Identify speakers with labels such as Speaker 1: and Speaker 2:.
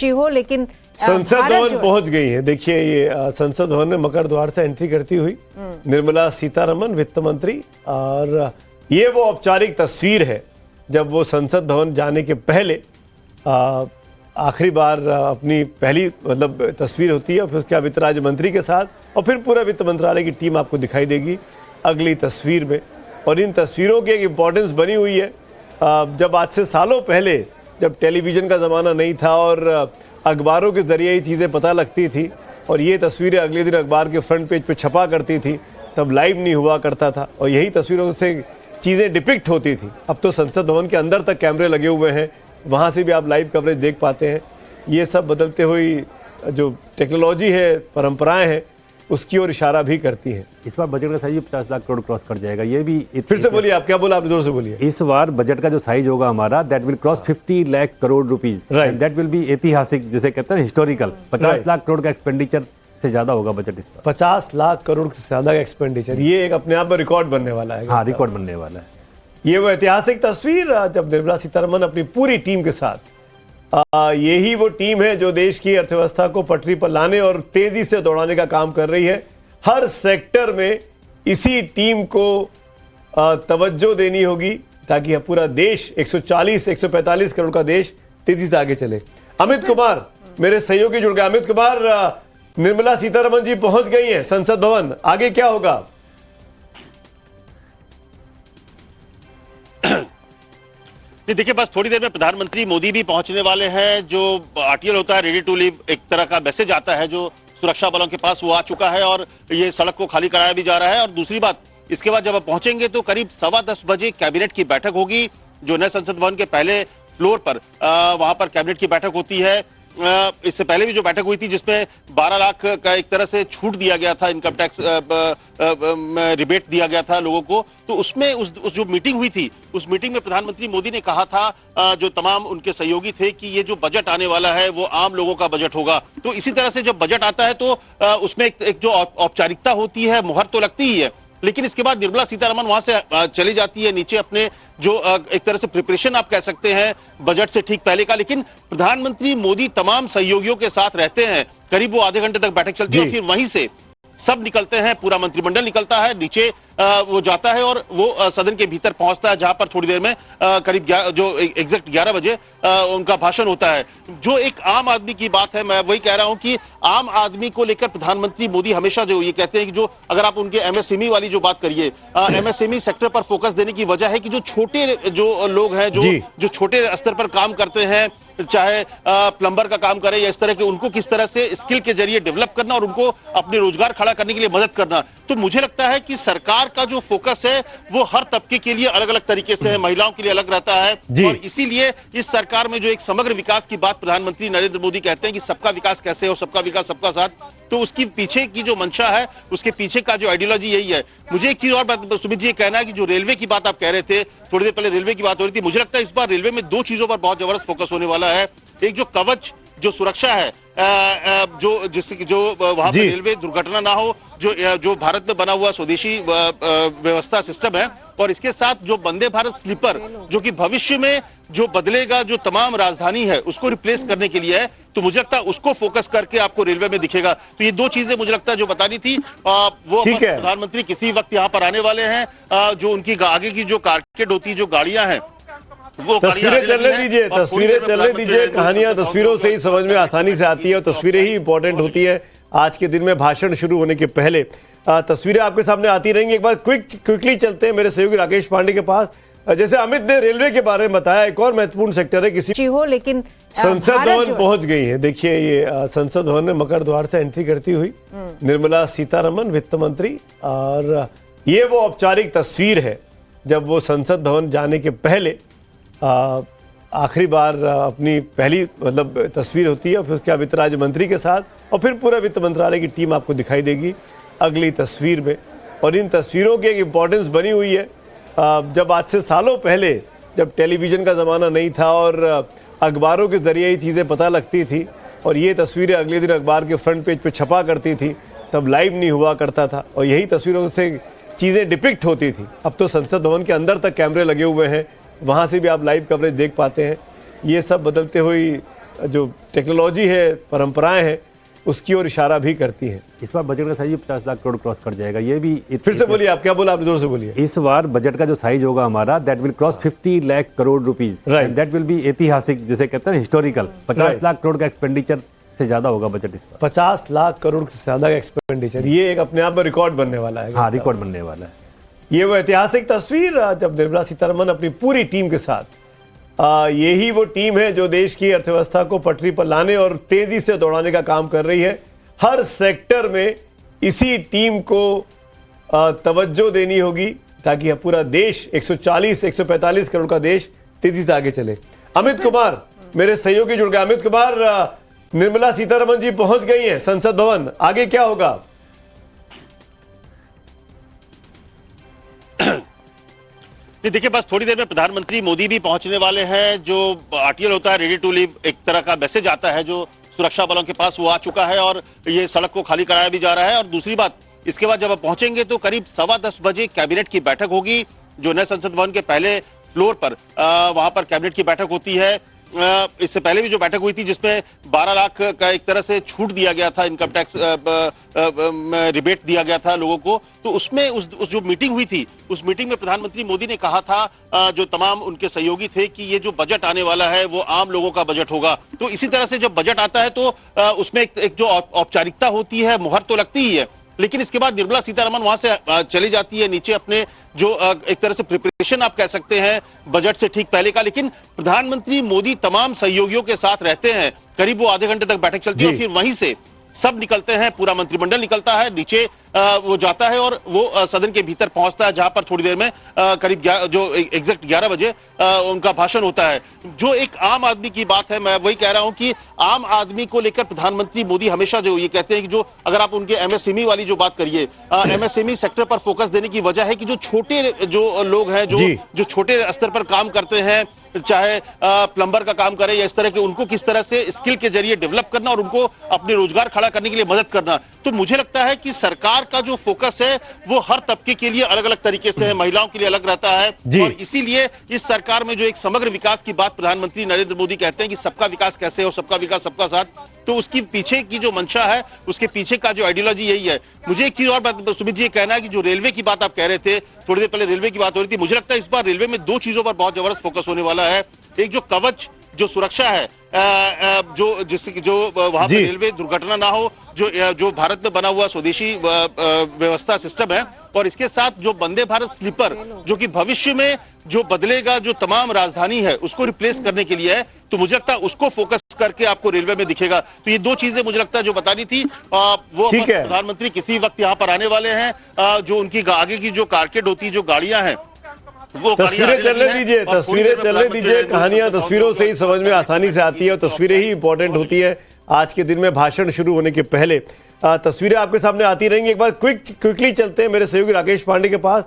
Speaker 1: हो, लेकिन
Speaker 2: संसद भवन पहुंच गई है। देखिए ये संसद भवन में मकर द्वार से एंट्री करती हुई निर्मला सीतारमण वित्त मंत्री, और ये वो औपचारिक तस्वीर है जब वो संसद भवन जाने के पहले आखिरी बार अपनी पहली तस्वीर होती है, और फिर उसके बाद वित्त राज्य मंत्री के साथ और फिर पूरा वित्त मंत्रालय की टीम आपको दिखाई देगी अगली तस्वीर में। और इन तस्वीरों की एक इम्पोर्टेंस बनी हुई है। जब आज से सालों पहले, जब टेलीविज़न का ज़माना नहीं था और अखबारों के ज़रिए ही चीज़ें पता लगती थी और ये तस्वीरें अगले दिन अखबार के फ्रंट पेज पे छपा करती थी, तब लाइव नहीं हुआ करता था और यही तस्वीरों से चीज़ें डिपिक्ट होती थी। अब तो संसद भवन के अंदर तक कैमरे लगे हुए हैं, वहाँ से भी आप लाइव कवरेज देख पाते हैं। ये सब बदलते हुई जो टेक्नोलॉजी है, परंपराएं हैं, उसकी ओर इशारा भी करती है।
Speaker 3: इस बार बजट का साइज 50 लाख करोड़ क्रॉस कर जाएगा। ये भी
Speaker 2: फिर से बोलिए, आप क्या बोला, आपने जोर से बोलिए।
Speaker 3: इस बार बजट का जो साइज होगा हमारा, that will cross 50 lakh crore rupees, that will be ऐतिहासिक, जिसे कहते हैं हिस्टोरिकल। 50 लाख करोड़ का एक्सपेंडिचर से ज्यादा होगा बजट इस बार।
Speaker 2: 50 लाख करोड़ से ज्यादा का एक्सपेंडिचर, ये एक अपने आप में रिकॉर्ड बनने वाला है।
Speaker 3: हाँ, रिकॉर्ड बनने वाला है।
Speaker 2: ये वो ऐतिहासिक तस्वीर जब निर्मला सीतारमण अपनी पूरी टीम के साथ, यही वो टीम है जो देश की अर्थव्यवस्था को पटरी पर लाने और तेजी से दौड़ाने का काम कर रही है। हर सेक्टर में इसी टीम को तवज्जो देनी होगी ताकि पूरा देश 140-145 करोड़ का देश तेजी से आगे चले। अमित कुमार मेरे सहयोगी जुड़ गए। अमित कुमार, निर्मला सीतारमण जी पहुंच गई हैं संसद भवन, आगे क्या होगा?
Speaker 4: देखिए, बस थोड़ी देर में प्रधानमंत्री मोदी भी पहुंचने वाले हैं। जो आरटीएल होता है, रेडी टू लीव, एक तरह का मैसेज आता है जो सुरक्षा बलों के पास, वो आ चुका है और ये सड़क को खाली कराया भी जा रहा है। और दूसरी बात, इसके बाद जब आप पहुंचेंगे तो करीब 10:15 बजे कैबिनेट की बैठक होगी, जो नए संसद भवन के पहले फ्लोर पर वहां पर कैबिनेट की बैठक होती है। इससे पहले भी जो बैठक हुई थी जिसमें 12 लाख का एक तरह से छूट दिया गया था, इनकम टैक्स रिबेट दिया गया था लोगों को, तो उसमें उस जो मीटिंग हुई थी, उस मीटिंग में प्रधानमंत्री मोदी ने कहा था, जो तमाम उनके सहयोगी थे, कि ये जो बजट आने वाला है वो आम लोगों का बजट होगा। तो इसी तरह से जब बजट आता है तो उसमें एक जो औपचारिकता होती है, मुहर तो लगती ही है, लेकिन इसके बाद निर्मला सीतारमण वहां से चली जाती है नीचे अपने जो एक तरह से प्रिपरेशन आप कह सकते हैं बजट से ठीक पहले का। लेकिन प्रधानमंत्री मोदी तमाम सहयोगियों के साथ रहते हैं, करीब वो आधे घंटे तक बैठक चलती है और फिर वहीं से सब निकलते हैं, पूरा मंत्रिमंडल निकलता है, नीचे वो जाता है और वो सदन के भीतर पहुंचता है, जहां पर थोड़ी देर में करीब जो एग्जैक्ट 11 बजे उनका भाषण होता है। जो एक आम आदमी की बात है, मैं वही कह रहा हूं कि आम आदमी को लेकर प्रधानमंत्री मोदी हमेशा जो ये कहते हैं कि जो अगर आप उनके एमएसएमई वाली जो बात करिए, एमएसएमई सेक्टर पर फोकस देने की वजह है कि जो छोटे जो लोग हैं, जो छोटे स्तर पर काम करते हैं, चाहे प्लम्बर का काम करे या इस तरह के, उनको किस तरह से स्किल के जरिए डेवलप करना और उनको अपने रोजगार खड़ा करने के लिए मदद करना। तो मुझे लगता है कि सरकार का जो फोकस है वो हर तबके के लिए अलग अलग तरीके से है, महिलाओं के लिए अलग रहता है, और इसीलिए इस सरकार में जो एक समग्र विकास की बात प्रधानमंत्री नरेंद्र मोदी कहते हैं कि सबका विकास कैसे हो, सबका विकास सबका साथ, तो उसकी पीछे की जो मंशा है, उसके पीछे का जो आइडियोलॉजी यही है। मुझे एक चीज और बात सुमित जी ये कहना है कि जो रेलवे की बात आप कह रहे थे, थोड़ी देर पहले रेलवे की बात हो रही थी, मुझे लगता है इस बार रेलवे में 2 चीजों पर बहुत जबरदस्त फोकस होने वाला है। एक जो कवच जो सुरक्षा है, जो वहां पर रेलवे दुर्घटना ना हो, जो भारत में बना हुआ स्वदेशी व्यवस्था सिस्टम है, और इसके साथ जो वंदे भारत स्लीपर, जो कि भविष्य में जो बदलेगा, जो तमाम राजधानी है उसको रिप्लेस करने के लिए है, तो मुझे लगता है उसको फोकस करके आपको रेलवे में दिखेगा। तो ये 2 चीजें मुझे लगता है जो बतानी थी, वो प्रधानमंत्री किसी वक्त यहाँ पर आने वाले हैं। जो उनकी आगे की जो कारकेड होती है, जो गाड़ियां हैं,
Speaker 2: तस्वीरें चलने दीजिए, तस्वीरें चलने दीजिए। कहानियां तस्वीरों से ही समझ में आसानी से आती है और तस्वीरें ही इंपॉर्टेंट होती है। आज के दिन में भाषण शुरू होने के पहले तस्वीरें आपके सामने आती रहेंगी। एक बार क्विकली चलते हैं मेरे सहयोगी राकेश पांडे के पास। जैसे अमित ने रेलवे के बारे में बताया, एक और महत्वपूर्ण सेक्टर है किसी
Speaker 1: हो, लेकिन
Speaker 2: संसद भवन पहुंच गई है। देखिए ये संसद भवन में मकर द्वार से एंट्री करती हुई निर्मला सीतारमण वित्त मंत्री, और ये वो औपचारिक तस्वीर है जब वो संसद भवन जाने के पहले आखिरी बार अपनी पहली तस्वीर होती है, फिर उसके बाद वित्त राज्य मंत्री के साथ और फिर पूरा वित्त मंत्रालय की टीम आपको दिखाई देगी अगली तस्वीर में। और इन तस्वीरों की एक इम्पोर्टेंस बनी हुई है। जब आज से सालों पहले, जब टेलीविज़न का ज़माना नहीं था और अखबारों के ज़रिए ही चीज़ें पता लगती थी और ये तस्वीरें अगले दिन अखबार के फ्रंट पेज पे छपा करती थी, तब लाइव नहीं हुआ करता था और यही तस्वीरों से चीज़ें डिपिक्ट होती थी। अब तो संसद भवन के अंदर तक कैमरे लगे हुए हैं, वहाँ से भी आप लाइव कवरेज देख पाते हैं। ये सब बदलते हुई जो टेक्नोलॉजी है, परंपराएं हैं, उसकी ओर इशारा भी करती हैं।
Speaker 3: इस बार बजट का साइज 50 लाख करोड़ क्रॉस कर जाएगा। ये भी
Speaker 2: फिर से बोलिए, आप क्या बोला, आप जोर से बोलिए।
Speaker 3: इस बार बजट का जो साइज होगा हमारा, that will cross 50 lakh crore rupees,
Speaker 2: Right.
Speaker 3: That will be ऐतिहासिक, जिसे कहते हैं हिस्टोरिकल। 50
Speaker 2: Right.
Speaker 3: लाख करोड़ का एक्सपेंडिचर से ज्यादा होगा बजट इस बार।
Speaker 2: 50 लाख करोड़ से ज्यादा का एक्सपेंडिचर, ये एक अपने आप में रिकॉर्ड बनने वाला है।
Speaker 3: हाँ, रिकॉर्ड बनने वाला है।
Speaker 2: ये वो ऐतिहासिक तस्वीर जब निर्मला सीतारमण अपनी पूरी टीम के साथ, यही वो टीम है जो देश की अर्थव्यवस्था को पटरी पर लाने और तेजी से दौड़ाने का काम कर रही है। हर सेक्टर में इसी टीम को तवज्जो देनी होगी ताकि पूरा देश 140-145 करोड़ का देश तेजी से आगे चले। अमित कुमार मेरे सहयोगी जुड़ गए। अमित कुमार, निर्मला सीतारमण जी पहुंच गई हैं संसद भवन, आगे क्या होगा?
Speaker 4: देखिए, बस थोड़ी देर में प्रधानमंत्री मोदी भी पहुंचने वाले हैं। जो आरटीएल होता है, रेडी टू लीव, एक तरह का मैसेज आता है जो सुरक्षा बलों के पास, वो आ चुका है और ये सड़क को खाली कराया भी जा रहा है। और दूसरी बात, इसके बाद जब आप पहुंचेंगे तो करीब 10:15 बजे कैबिनेट की बैठक होगी, जो नए संसद भवन के पहले फ्लोर पर वहां पर कैबिनेट की बैठक होती है। इससे पहले भी जो बैठक हुई थी जिसमें 12 लाख का एक तरह से छूट दिया गया था, इनकम टैक्स रिबेट दिया गया था लोगों को, तो उसमें उस जो मीटिंग हुई थी, उस मीटिंग में प्रधानमंत्री मोदी ने कहा था जो तमाम उनके सहयोगी थे कि ये जो बजट आने वाला है वो आम लोगों का बजट होगा। तो इसी तरह से जब बजट आता है तो उसमें एक जो औपचारिकता होती है, मुहर तो लगती ही है, लेकिन इसके बाद निर्मला सीतारमण वहां से चली जाती है नीचे अपने जो एक तरह से प्रिपरेशन आप कह सकते हैं बजट से ठीक पहले का। लेकिन प्रधानमंत्री मोदी तमाम सहयोगियों के साथ रहते हैं, करीब वो आधे घंटे तक बैठक चलती है और फिर वहीं से सब निकलते हैं, पूरा मंत्रिमंडल निकलता है, नीचे वो जाता है और वो सदन के भीतर पहुंचता है, जहां पर थोड़ी देर में करीब जो एग्जैक्ट 11 बजे उनका भाषण होता है। जो एक आम आदमी की बात है, मैं वही कह रहा हूं कि आम आदमी को लेकर प्रधानमंत्री मोदी हमेशा जो ये कहते हैं कि जो अगर आप उनके एमएसएमई वाली जो बात करिए, एमएसएमई सेक्टर पर फोकस देने की वजह है कि जो छोटे जो लोग हैं, जो छोटे स्तर पर काम करते हैं, चाहे प्लम्बर का काम करे या इस तरह के, उनको किस तरह से स्किल के जरिए डेवलप करना और उनको अपने रोजगार खड़ा करने के लिए मदद करना। तो मुझे लगता है कि सरकार का जो फोकस है वो हर तबके के लिए अलग अलग तरीके से है, महिलाओं के लिए अलग रहता है और इसीलिए इस सरकार में जो एक समग्र विकास की बात प्रधानमंत्री नरेंद्र मोदी कहते हैं कि सबका विकास कैसे हो, सबका विकास सबका साथ, तो उसकी पीछे की जो मंशा है, उसके पीछे का जो आइडियोलॉजी यही है। मुझे एक चीज और बात सुमित जी ये कहना है कि जो रेलवे की बात आप कह रहे थे, थोड़ी देर पहले रेलवे की बात हो रही थी, मुझे लगता है इस बार रेलवे में दो चीजों पर बहुत जबरदस्त फोकस होने वाला है। एक जो कवच जो सुरक्षा है, जो जिससे जो वहां पर रेलवे दुर्घटना ना हो, जो भारत में बना हुआ स्वदेशी व्यवस्था सिस्टम है, और इसके साथ जो वंदे भारत स्लीपर जो कि भविष्य में जो बदलेगा, जो तमाम राजधानी है उसको रिप्लेस करने के लिए है, तो मुझे लगता है उसको फोकस करके आपको रेलवे में दिखेगा। तो ये दो चीजें मुझे लगता है जो बतानी थी, वो प्रधानमंत्री किसी वक्त यहाँ पर आने वाले हैं। जो उनकी आगे की जो कारकेड होती है, जो गाड़ियां हैं,
Speaker 2: तस्वीरें चलने दीजिए, तस्वीरें चलने दीजिए। कहानियां तस्वीरों से ही समझ में आसानी से आती है और तस्वीरें ही इंपॉर्टेंट होती है। आज के दिन में भाषण शुरू होने के पहले तस्वीरें आपके सामने आती रहेंगी। एक बार क्विकली चलते हैं मेरे सहयोगी राकेश पांडे के पास।